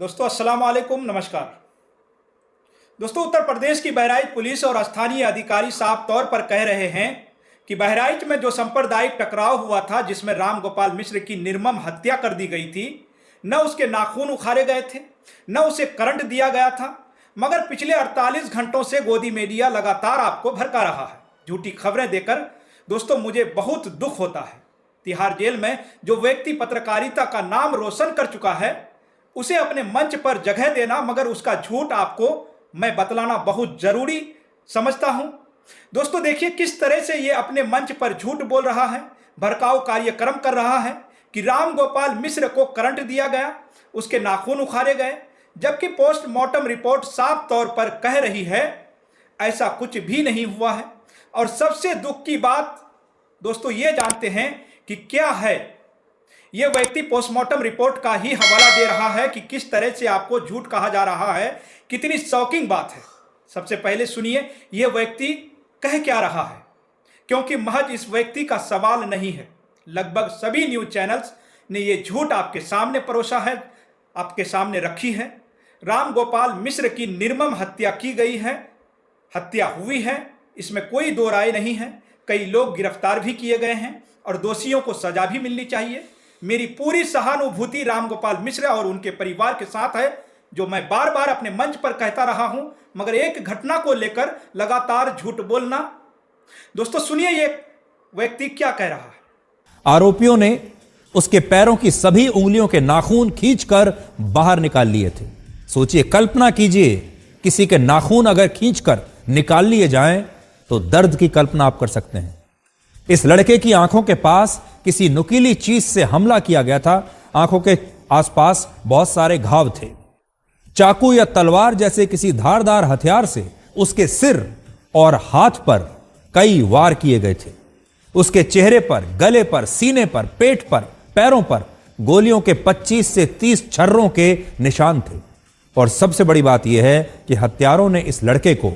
दोस्तों अस्सलाम वालेकुम, नमस्कार। दोस्तों उत्तर प्रदेश की बहराइच पुलिस और स्थानीय अधिकारी साफ तौर पर कह रहे हैं कि बहराइच में जो सांप्रदायिक टकराव हुआ था जिसमें राम गोपाल मिश्र की निर्मम हत्या कर दी गई थी, न उसके नाखून उखाड़े गए थे, न उसे करंट दिया गया था, मगर पिछले 48 घंटों से गोदी मीडिया लगातार आपको भड़का रहा है झूठी खबरें देकर। दोस्तों मुझे बहुत दुख होता है। तिहाड़ जेल में जो व्यक्ति पत्रकारिता का नाम रोशन कर चुका है उसे अपने मंच पर जगह देना, मगर उसका झूठ आपको मैं बतलाना बहुत जरूरी समझता हूं। दोस्तों देखिए किस तरह से ये अपने मंच पर झूठ बोल रहा है, भड़काऊ कार्यक्रम कर रहा है कि राम गोपाल मिश्र को करंट दिया गया, उसके नाखून उखाड़े गए, जबकि पोस्टमार्टम रिपोर्ट साफ तौर पर कह रही है ऐसा कुछ भी नहीं हुआ है। और सबसे दुख की बात दोस्तों ये जानते हैं कि क्या है, यह व्यक्ति पोस्टमार्टम रिपोर्ट का ही हवाला दे रहा है कि किस तरह से आपको झूठ कहा जा रहा है। कितनी शॉकिंग बात है। सबसे पहले सुनिए यह व्यक्ति कह क्या रहा है, क्योंकि महज इस व्यक्ति का सवाल नहीं है, लगभग सभी न्यूज चैनल्स ने यह झूठ आपके सामने परोसा है, आपके सामने रखी है। राम गोपाल मिश्र की निर्मम हत्या की गई है, हत्या हुई है, इसमें कोई दो राय नहीं है। कई लोग गिरफ्तार भी किए गए हैं और दोषियों को सजा भी मिलनी चाहिए। मेरी पूरी सहानुभूति राम गोपाल मिश्र और उनके परिवार के साथ है, जो मैं बार बार अपने मंच पर कहता रहा हूं, मगर एक घटना को लेकर लगातार झूठ बोलना। दोस्तों सुनिए ये व्यक्ति क्या कह रहा है। आरोपियों ने उसके पैरों की सभी उंगलियों के नाखून खींचकर बाहर निकाल लिए थे। सोचिए, कल्पना कीजिए, किसी के नाखून अगर खींचकर निकाल लिए जाएं तो दर्द की कल्पना आप कर सकते हैं। इस लड़के की आंखों के पास किसी नुकीली चीज से हमला किया गया था। आंखों के आसपास बहुत सारे घाव थे। चाकू या तलवार जैसे किसी धारदार हथियार से उसके सिर और हाथ पर कई वार किए गए थे। उसके चेहरे पर, गले पर, सीने पर, पेट पर, पैरों पर गोलियों के 25 से 30 छर्रों के निशान थे। और सबसे बड़ी बात यह है कि हत्यारों ने इस लड़के को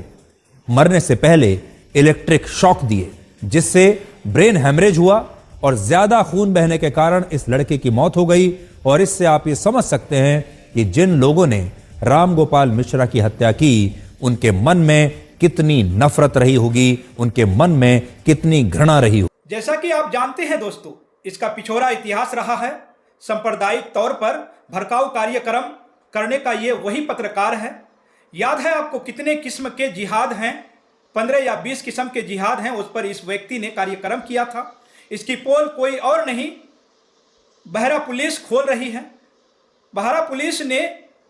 मरने से पहले इलेक्ट्रिक शॉक दिए, जिससे ब्रेन हैमरेज हुआ और ज्यादा खून बहने के कारण इस लड़के की मौत हो गई। और इससे आप ये समझ सकते हैं कि जिन लोगों ने राम गोपाल मिश्रा की हत्या की उनके मन में कितनी नफरत रही होगी, उनके मन में कितनी घृणा रही होगी। जैसा कि आप जानते हैं दोस्तों, इसका पिछोरा इतिहास रहा है। सांप्रदायिक तौर पर भड़काऊ कार्यक्रम करने का ये वही पत्रकार है। याद है आपको कितने किस्म के जिहाद हैं, 15 या 20 किस्म के जिहाद हैं, उस पर इस व्यक्ति ने कार्यक्रम किया था। इसकी पोल कोई और नहीं, बहरा पुलिस खोल रही है। बहरा पुलिस ने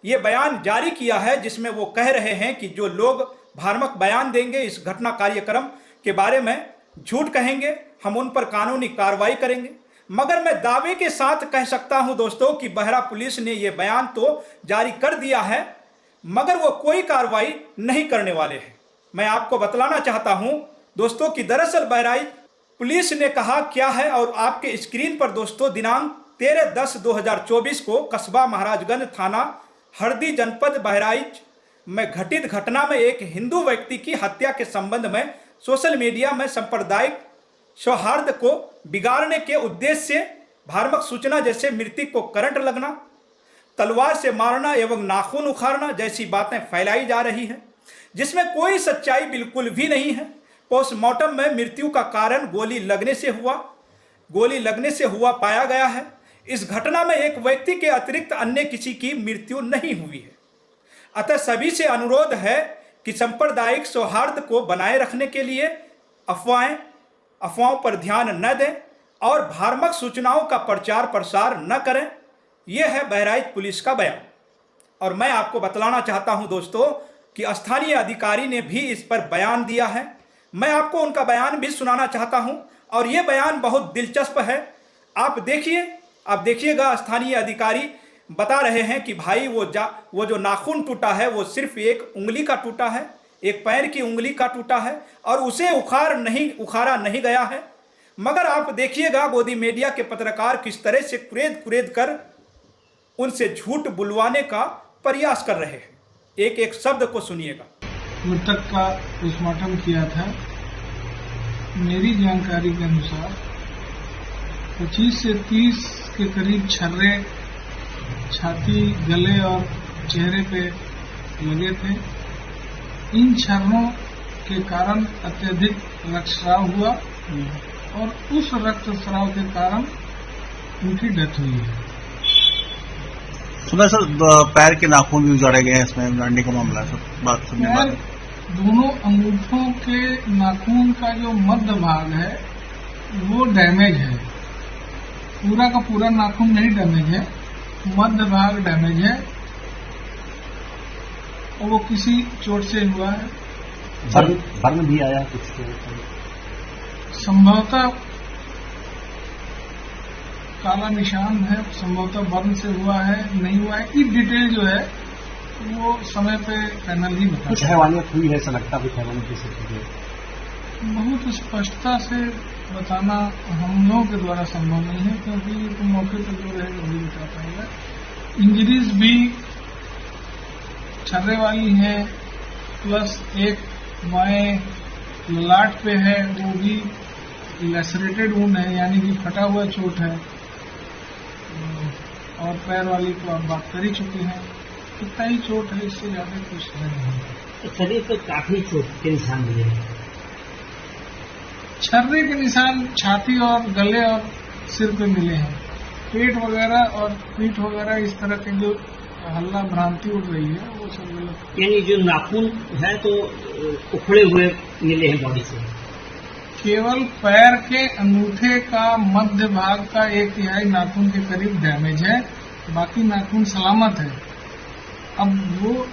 यह बयान जारी किया है जिसमें वो कह रहे हैं कि जो लोग भ्रामक बयान देंगे, इस घटना कार्यक्रम के बारे में झूठ कहेंगे, हम उन पर कानूनी कार्रवाई करेंगे। मगर मैं दावे के साथ कह सकता हूं दोस्तों कि बहरा पुलिस ने यह बयान तो जारी कर दिया है, मगर वो कोई कार्रवाई नहीं करने वाले हैं। मैं आपको बतलाना चाहता हूं दोस्तों कि दरअसल बहराइच पुलिस ने कहा क्या है, और आपके स्क्रीन पर दोस्तों दिनांक 13/10/2024 को कस्बा महाराजगंज थाना हरदी जनपद बहराइच में घटित घटना में एक हिंदू व्यक्ति की हत्या के संबंध में सोशल मीडिया में सांप्रदायिक सौहार्द को बिगाड़ने के उद्देश्य से भ्रामक सूचना जैसे मृतक को करंट लगना, तलवार से मारना एवं नाखून उखाड़ना जैसी बातें फैलाई जा रही है, जिसमें कोई सच्चाई बिल्कुल भी नहीं है। पोस्टमार्टम में मृत्यु का कारण गोली लगने से हुआ पाया गया है। इस घटना में एक व्यक्ति के अतिरिक्त अन्य किसी की मृत्यु नहीं हुई है। अतः सभी से अनुरोध है कि सांप्रदायिक सौहार्द को बनाए रखने के लिए अफवाहों पर ध्यान न दें और भ्रामक सूचनाओं का प्रचार प्रसार न करें। यह है बहराइच पुलिस का बयान। और मैं आपको बतलाना चाहता हूं दोस्तों कि स्थानीय अधिकारी ने भी इस पर बयान दिया है। मैं आपको उनका बयान भी सुनाना चाहता हूं, और यह बयान बहुत दिलचस्प है। आप देखिएगा, स्थानीय अधिकारी बता रहे हैं कि भाई वो जो नाखून टूटा है वो सिर्फ एक उंगली का टूटा है, एक पैर की उंगली का टूटा है, और उसे उखाड़ा नहीं गया है। मगर आप देखिएगा गोदी मीडिया के पत्रकार किस तरह से कुरेद कर उनसे झूठ बुलवाने का प्रयास कर रहे हैं। एक एक शब्द को सुनिएगा। मृतक का पोस्टमार्टम किया था। मेरी जानकारी के अनुसार 25 से 30 के करीब छर्रे छाती, गले और चेहरे पे लगे थे। इन छर्रों के कारण अत्यधिक रक्तस्राव हुआ और उस रक्तस्राव के कारण उनकी डेथ हुई है। सुना सर पैर के नाखून भी उजाड़े गए हैं, इसमें लड़ने का मामला है सर, बात सुनने पैर बाद दोनों अंगूठों के नाखून का जो मध्य भाग है वो डैमेज है, पूरा का पूरा नाखून नहीं डैमेज है, मध्य भाग डैमेज है और वो किसी चोट से हुआ है। बर्न भी आया कुछ संभवतः काला निशान है, संभवतः बर्न से हुआ है नहीं हुआ है, की डिटेल जो है वो समय पे पैनल ही बता। कुछ हैवानियत हुई है, ऐसा लगता है कुछ हैवानियत जैसे चीजें बहुत स्पष्टता से बताना हम लोगों के द्वारा संभव नहीं है, क्योंकि तो मौके पर जो रहेगा वही बता पाएगा। इंजरीज भी छर्रे वाली हैं, प्लस एक बाएं ललाट पे है, वो भी लेसरेटेड वुंड है, यानी कि फटा हुआ चोट है। और पैर वाली तो आप बात कर ही चुके हैं, कितना ही चोट है, इससे ज्यादा कुछ नहीं। शरीर पर काफी चोट के निशान मिले हैं। छर्रे के निशान छाती और गले और सिर पे मिले हैं। पेट वगैरह और पीठ वगैरह इस तरह के जो हल्ला भ्रांति उड़ रही है वो सब गलत। यानी जो नाखून है तो उखड़े हुए मिले हैं बॉडी से। केवल पैर के अंगूठे का मध्य भाग का 1/3 नाखून के करीब डैमेज है, बाकी नाखून सलामत है। अब वो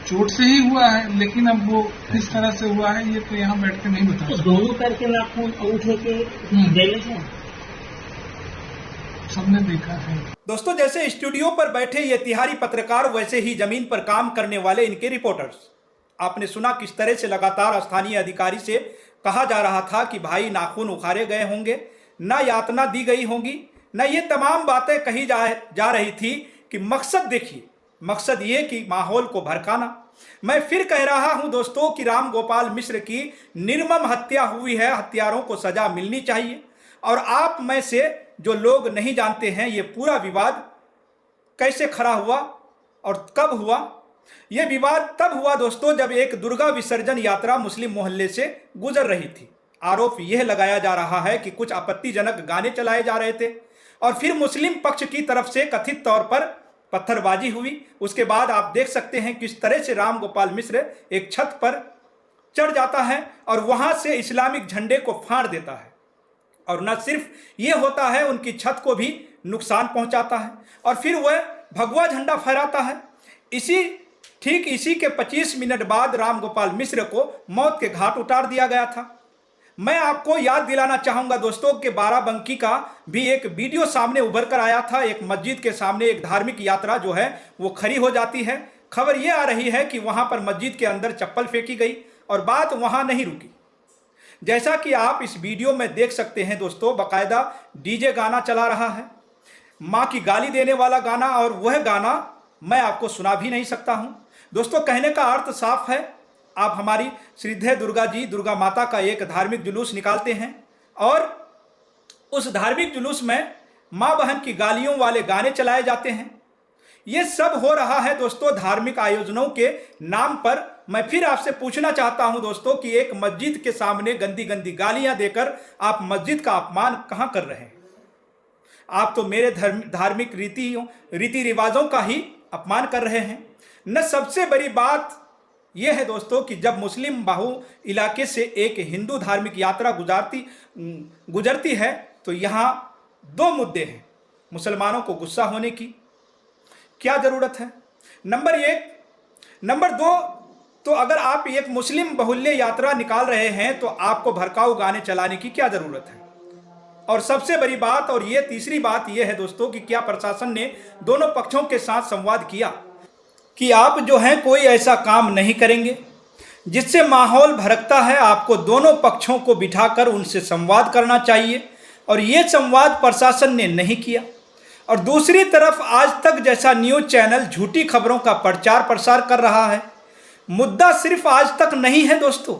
चोट से ही हुआ है, लेकिन अब वो किस तरह से हुआ है ये तो यहाँ बैठ के नहीं बता तो सकते। दोनों पैर के नाखून अंगूठे के डैमेज है, सबने देखा है। दोस्तों, जैसे स्टूडियो पर बैठे ये तिहारी पत्रकार, वैसे ही जमीन पर काम करने वाले इनके रिपोर्टर्स। आपने सुना किस तरह से लगातार स्थानीय अधिकारी से कहा जा रहा था कि भाई नाखून उखाड़े गए होंगे, ना यातना दी गई होगी, ना ये तमाम बातें कही जा रही थी कि मकसद देखिए, मकसद ये कि माहौल को भड़काना। मैं फिर कह रहा हूं दोस्तों कि राम गोपाल मिश्र की निर्मम हत्या हुई है, हत्यारों को सजा मिलनी चाहिए। और आप में से जो लोग नहीं जानते हैं ये पूरा विवाद कैसे खड़ा हुआ और कब हुआ। यह विवाद तब हुआ दोस्तों जब एक दुर्गा विसर्जन यात्रा मुस्लिम मोहल्ले से गुजर रही थी। आरोप यह लगाया जा रहा है कि कुछ आपत्तिजनक गाने चलाए जा रहे थे और फिर मुस्लिम पक्ष की तरफ से कथित तौर पर पत्थरबाजी हुई। उसके बाद आप देख सकते हैं किस तरह से राम गोपाल मिश्र एक छत पर चढ़ जाता है और वहां से इस्लामिक झंडे को फाड़ देता है। और न सिर्फ ये होता है, उनकी छत को भी नुकसान पहुंचाता है और फिर वह भगवा झंडा फहराता है। ठीक इसी के 25 मिनट बाद राम गोपाल मिश्र को मौत के घाट उतार दिया गया था। मैं आपको याद दिलाना चाहूंगा दोस्तों कि बाराबंकी का भी एक वीडियो सामने उभर कर आया था। एक मस्जिद के सामने एक धार्मिक यात्रा जो है वो खड़ी हो जाती है। खबर ये आ रही है कि वहां पर मस्जिद के अंदर चप्पल फेंकी गई और बात वहां नहीं रुकी। जैसा कि आप इस वीडियो में देख सकते हैं दोस्तों, बाकायदा डीजे गाना चला रहा है, माँ की गाली देने वाला गाना, और वह गाना मैं आपको सुना भी नहीं सकता हूं। दोस्तों, कहने का अर्थ साफ है, आप हमारी श्रीधे दुर्गा जी, दुर्गा माता का एक धार्मिक जुलूस निकालते हैं और उस धार्मिक जुलूस में माँ बहन की गालियों वाले गाने चलाए जाते हैं। ये सब हो रहा है दोस्तों धार्मिक आयोजनों के नाम पर। मैं फिर आपसे पूछना चाहता हूं दोस्तों कि एक मस्जिद के सामने गंदी गंदी गालियां देकर आप मस्जिद का अपमान कहां कर रहे हैं? आप तो मेरे धार्मिक रीति रिवाजों का ही अपमान कर रहे हैं। न सबसे बड़ी बात यह है दोस्तों कि जब मुस्लिम बाहु इलाके से एक हिंदू धार्मिक यात्रा गुजरती है तो यहाँ दो मुद्दे हैं। मुसलमानों को गुस्सा होने की क्या जरूरत है, नंबर 1। नंबर 2, तो अगर आप एक मुस्लिम बहुल्य यात्रा निकाल रहे हैं तो आपको भड़काऊ गाने चलाने की क्या जरूरत है? और सबसे बड़ी बात, और ये तीसरी बात यह है दोस्तों कि क्या प्रशासन ने दोनों पक्षों के साथ संवाद किया कि आप जो हैं कोई ऐसा काम नहीं करेंगे जिससे माहौल भड़कता है? आपको दोनों पक्षों को बिठाकर उनसे संवाद करना चाहिए और ये संवाद प्रशासन ने नहीं किया। और दूसरी तरफ आज तक जैसा न्यूज़ चैनल झूठी खबरों का प्रचार प्रसार कर रहा है। मुद्दा सिर्फ आज तक नहीं है दोस्तों,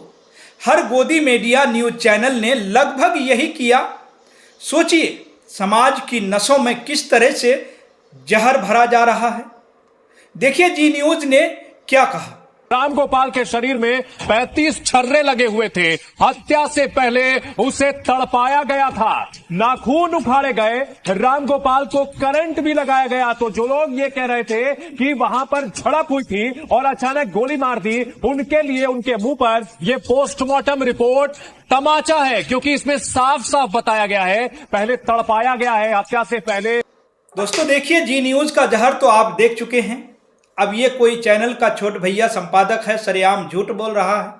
हर गोदी मीडिया न्यूज़ चैनल ने लगभग यही किया। सोचिए समाज की नसों में किस तरह से जहर भरा जा रहा है। देखिए जी न्यूज ने क्या कहा। रामगोपाल के शरीर में 35 छर्रे लगे हुए थे। हत्या से पहले उसे तड़पाया गया था, नाखून उखाड़े गए, रामगोपाल को करंट भी लगाया गया। तो जो लोग ये कह रहे थे कि वहां पर झड़प हुई थी और अचानक गोली मार दी, उनके लिए उनके मुंह पर यह पोस्टमार्टम रिपोर्ट तमाचा है, क्योंकि इसमें साफ साफ बताया गया है पहले तड़पाया गया है हत्या से पहले। दोस्तों देखिए जी न्यूज का जहर तो आप देख चुके हैं। अब ये कोई चैनल का छोट भैया संपादक है, सरेआम झूठ बोल रहा है।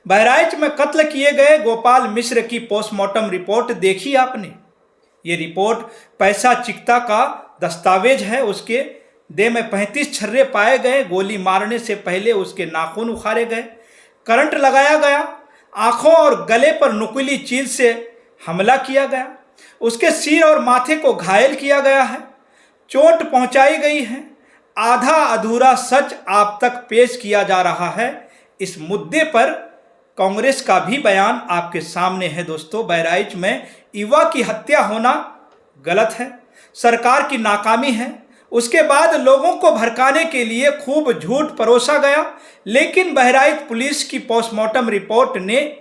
बहराइच में कत्ल किए गए गोपाल मिश्र की पोस्टमार्टम रिपोर्ट देखी आपने। ये रिपोर्ट पैसा चिकता का दस्तावेज है। उसके देह में 35 छर्रे पाए गए, गोली मारने से पहले उसके नाखून उखाड़े गए, करंट लगाया गया, आंखों और गले पर नुकीली चीज से हमला किया गया, उसके सिर और माथे को घायल किया गया है, चोट पहुंचाई गई है। आधा अधूरा सच आप तक पेश किया जा रहा है। इस मुद्दे पर कांग्रेस का भी बयान आपके सामने है। दोस्तों बहराइच में युवा की हत्या होना गलत है, सरकार की नाकामी है। उसके बाद लोगों को भड़काने के लिए खूब झूठ परोसा गया, लेकिन बहराइच पुलिस की पोस्टमार्टम रिपोर्ट ने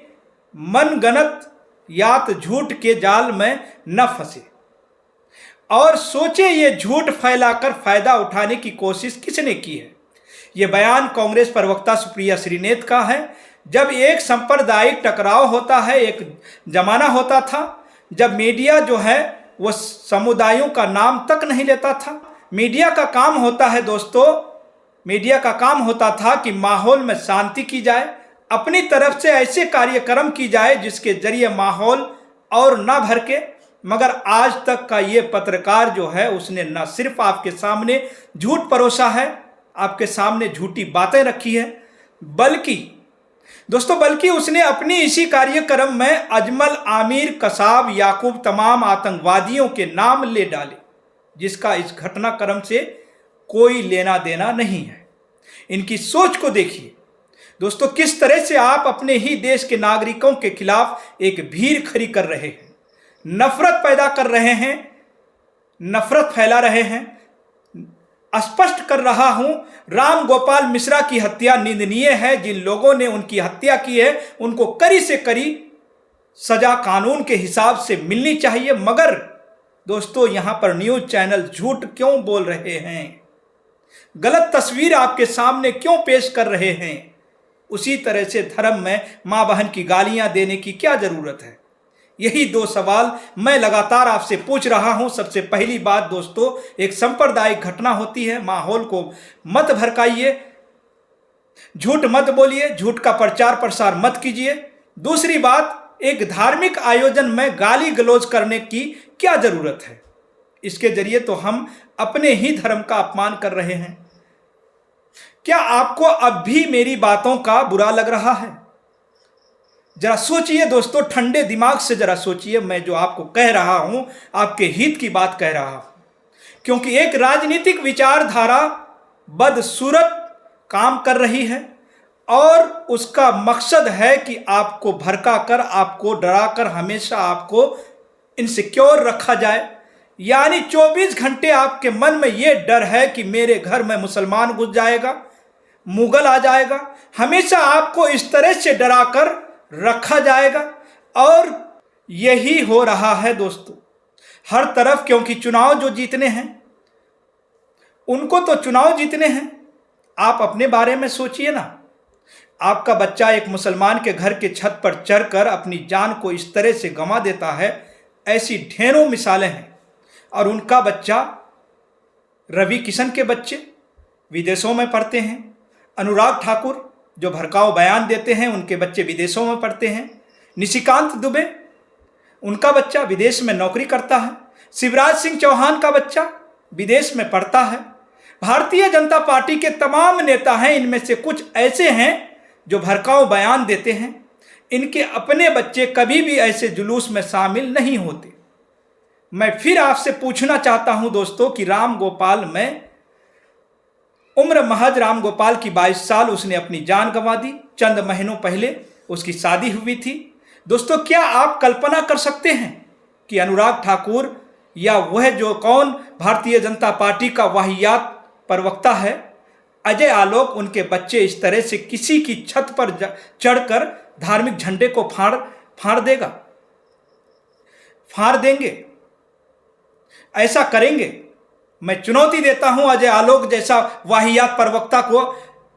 मनगढ़ंत यात झूठ के जाल में न फंसे। और सोचे ये झूठ फैलाकर फायदा उठाने की कोशिश किसने की है। ये बयान कांग्रेस प्रवक्ता सुप्रिया श्रीनेत का है। जब एक सांप्रदायिक टकराव होता है, एक जमाना होता था जब मीडिया जो है वो समुदायों का नाम तक नहीं लेता था। मीडिया का काम होता है दोस्तों, मीडिया का काम होता था कि माहौल में शांति की जाए, अपनी तरफ से ऐसे कार्यक्रम की जाए जिसके जरिए माहौल और ना भड़के। मगर आज तक का ये पत्रकार जो है उसने न सिर्फ आपके सामने झूठ परोसा है, आपके सामने झूठी बातें रखी है, बल्कि उसने अपनी इसी कार्यक्रम में अजमल, आमिर, कसाब, याकूब तमाम आतंकवादियों के नाम ले डाले, जिसका इस घटनाक्रम से कोई लेना देना नहीं है। इनकी सोच को देखिए दोस्तों, किस तरह से आप अपने ही देश के नागरिकों के खिलाफ एक भीड़ खड़ी कर रहे हैं, नफरत पैदा कर रहे हैं, नफरत फैला रहे हैं। स्पष्ट कर रहा हूं, राम गोपाल मिश्रा की हत्या निंदनीय है। जिन लोगों ने उनकी हत्या की है उनको कड़ी से कड़ी सजा कानून के हिसाब से मिलनी चाहिए। मगर दोस्तों यहां पर न्यूज चैनल झूठ क्यों बोल रहे हैं, गलत तस्वीर आपके सामने क्यों पेश कर रहे हैं। उसी तरह से धर्म में मां बहन की गालियां देने की क्या जरूरत है। यही दो सवाल मैं लगातार आपसे पूछ रहा हूं। सबसे पहली बात दोस्तों, एक सांप्रदायिक घटना होती है, माहौल को मत भड़काइए, झूठ मत बोलिए, झूठ का प्रचार प्रसार मत कीजिए। दूसरी बात, एक धार्मिक आयोजन में गाली गलौज करने की क्या जरूरत है। इसके जरिए तो हम अपने ही धर्म का अपमान कर रहे हैं। क्या आपको अब भी मेरी बातों का बुरा लग रहा है? जरा सोचिए दोस्तों, ठंडे दिमाग से जरा सोचिए। मैं जो आपको कह रहा हूं आपके हित की बात कह रहा हूं, क्योंकि एक राजनीतिक विचारधारा बदसूरत काम कर रही है और उसका मकसद है कि आपको भड़काकर, आपको डराकर, हमेशा आपको इनसिक्योर रखा जाए। यानी 24 घंटे आपके मन में यह डर है कि मेरे घर में मुसलमान घुस जाएगा, मुगल आ जाएगा। हमेशा आपको इस तरह से डराकर रखा जाएगा और यही हो रहा है दोस्तों हर तरफ। क्योंकि चुनाव जो जीतने हैं उनको तो चुनाव जीतने हैं। आप अपने बारे में सोचिए ना, आपका बच्चा एक मुसलमान के घर के छत पर चढ़कर अपनी जान को इस तरह से गंवा देता है। ऐसी ढेरों मिसालें हैं। और उनका बच्चा, रवि किशन के बच्चे विदेशों में पढ़ते हैं, अनुराग ठाकुर जो भड़काऊ बयान देते हैं उनके बच्चे विदेशों में पढ़ते हैं, निशिकांत दुबे उनका बच्चा विदेश में नौकरी करता है, शिवराज सिंह चौहान का बच्चा विदेश में पढ़ता है। भारतीय जनता पार्टी के तमाम नेता हैं, इनमें से कुछ ऐसे हैं जो भड़काऊ बयान देते हैं। इनके अपने बच्चे कभी भी ऐसे जुलूस में शामिल नहीं होते। मैं फिर आपसे पूछना चाहता हूं दोस्तों कि राम गोपाल में उम्र महज राम गोपाल की 22 साल, उसने अपनी जान गंवा दी। चंद महीनों पहले उसकी शादी हुई थी। दोस्तों क्या आप कल्पना कर सकते हैं कि अनुराग ठाकुर या वह जो कौन भारतीय जनता पार्टी का वाहियात प्रवक्ता है, अजय आलोक उनके बच्चे इस तरह से किसी की छत पर चढ़कर धार्मिक झंडे को फाड़ देंगे, ऐसा करेंगे? मैं चुनौती देता हूं अजय आलोक जैसा वाहियात प्रवक्ता को,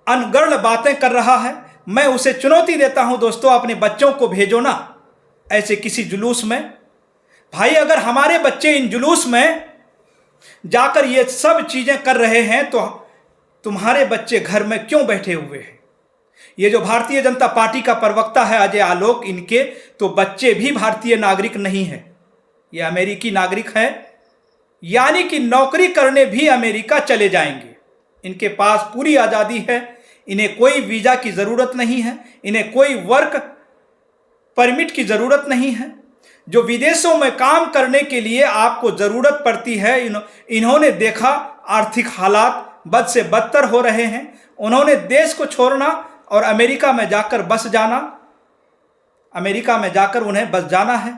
अनगढ़ बातें कर रहा है, मैं उसे चुनौती देता हूं दोस्तों, अपने बच्चों को भेजो ना ऐसे किसी जुलूस में। भाई अगर हमारे बच्चे इन जुलूस में जाकर ये सब चीजें कर रहे हैं तो तुम्हारे बच्चे घर में क्यों बैठे हुए हैं? ये जो भारतीय जनता पार्टी का प्रवक्ता है अजय आलोक, इनके तो बच्चे भी भारतीय नागरिक नहीं है, ये अमेरिकी नागरिक है, यानी कि नौकरी करने भी अमेरिका चले जाएंगे। इनके पास पूरी आज़ादी है, इन्हें कोई वीज़ा की ज़रूरत नहीं है, इन्हें कोई वर्क परमिट की ज़रूरत नहीं है। जो विदेशों में काम करने के लिए आपको ज़रूरत पड़ती है, इन्होंने देखा आर्थिक हालात बद से बदतर हो रहे हैं, उन्होंने देश को छोड़ना और अमेरिका में जाकर बस जाना, अमेरिका में जाकर उन्हें बस जाना है।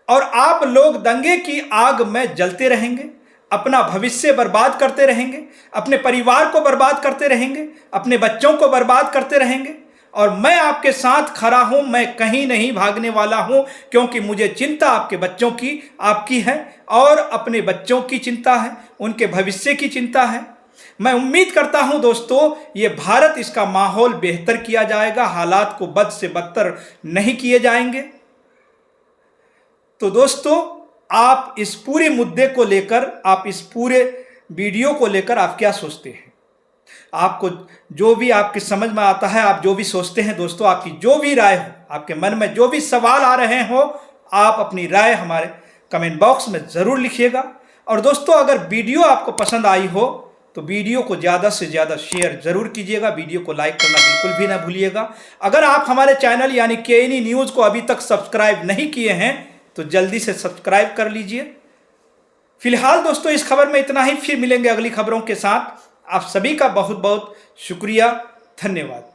और आप लोग दंगे की आग में जलते रहेंगे, अपना भविष्य बर्बाद करते रहेंगे, अपने परिवार को बर्बाद करते रहेंगे, अपने बच्चों को बर्बाद करते रहेंगे। और मैं आपके साथ खड़ा हूं, मैं कहीं नहीं भागने वाला हूं, क्योंकि मुझे चिंता आपके बच्चों की, आपकी है, और अपने बच्चों की चिंता है, उनके भविष्य की चिंता है। मैं उम्मीद करता हूं दोस्तों ये भारत, इसका माहौल बेहतर किया जाएगा, हालात को बद से बदतर नहीं किए जाएंगे। तो दोस्तों आप इस पूरे मुद्दे को लेकर, आप इस पूरे वीडियो को लेकर आप क्या सोचते हैं? आपको जो भी आपकी समझ में आता है, आप जो भी सोचते हैं दोस्तों, आपकी जो भी राय हो, आपके मन में जो भी सवाल आ रहे हो, आप अपनी राय हमारे कमेंट बॉक्स में ज़रूर लिखिएगा। और दोस्तों अगर वीडियो आपको पसंद आई हो तो वीडियो को ज़्यादा से ज़्यादा शेयर ज़रूर कीजिएगा, वीडियो को लाइक करना बिल्कुल भी ना भूलिएगा। अगर आप हमारे चैनल यानी KNE न्यूज़ को अभी तक सब्सक्राइब नहीं किए हैं तो जल्दी से सब्सक्राइब कर लीजिए। फिलहाल दोस्तों इस खबर में इतना ही, फिर मिलेंगे अगली खबरों के साथ। आप सभी का बहुत बहुत शुक्रिया, धन्यवाद।